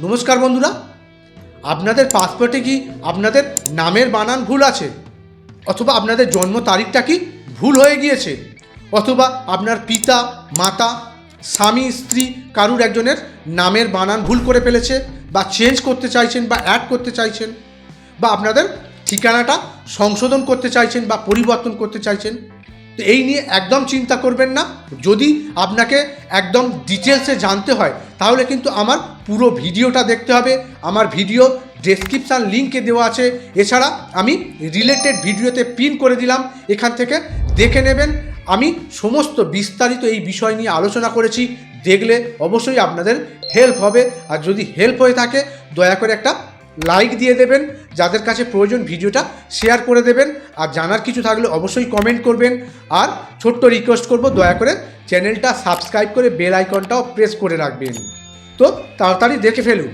নমস্কার বন্ধুরা, আপনাদের পাসপোর্টে কি আপনাদের নামের বানান ভুল আছে, অথবা আপনাদের জন্ম তারিখটা কি ভুল হয়ে গিয়েছে, অথবা আপনার পিতা মাতা স্বামী স্ত্রী কারুর একজনের নামের বানান ভুল করে ফেলেছে, বা চেঞ্জ করতে চাইছেন বা অ্যাড করতে চাইছেন, বা আপনাদের ঠিকানাটা সংশোধন করতে চাইছেন বা পরিবর্তন করতে চাইছেন, তো এই নিয়ে একদম চিন্তা করবেন না। যদি আপনাকে একদম ডিটেলসে জানতে হয় তাহলে কিন্তু আমার পুরো ভিডিওটা দেখতে হবে। আমার ভিডিও ডেসক্রিপশান লিঙ্কে দেওয়া আছে, এছাড়া আমি রিলেটেড ভিডিওতে পিন করে দিলাম, এখান থেকে দেখে নেবেন। আমি সমস্ত বিস্তারিত এই বিষয় নিয়ে আলোচনা করেছি, দেখলে অবশ্যই আপনাদের হেল্প হবে। আর যদি হেল্প হয়ে থাকে দয়া করে একটা লাইক দিয়ে দেবেন, যাদের কাছে প্রয়োজন ভিডিওটা শেয়ার করে দেবেন, আর জানার কিছু থাকলে অবশ্যই কমেন্ট করবেন। আর ছোট্ট রিকোয়েস্ট করব, দয়া করে চ্যানেলটা সাবস্ক্রাইব করে বেল আইকনটাও প্রেস করে রাখবেন। তো তাড়াতাড়ি দেখে ফেলুন।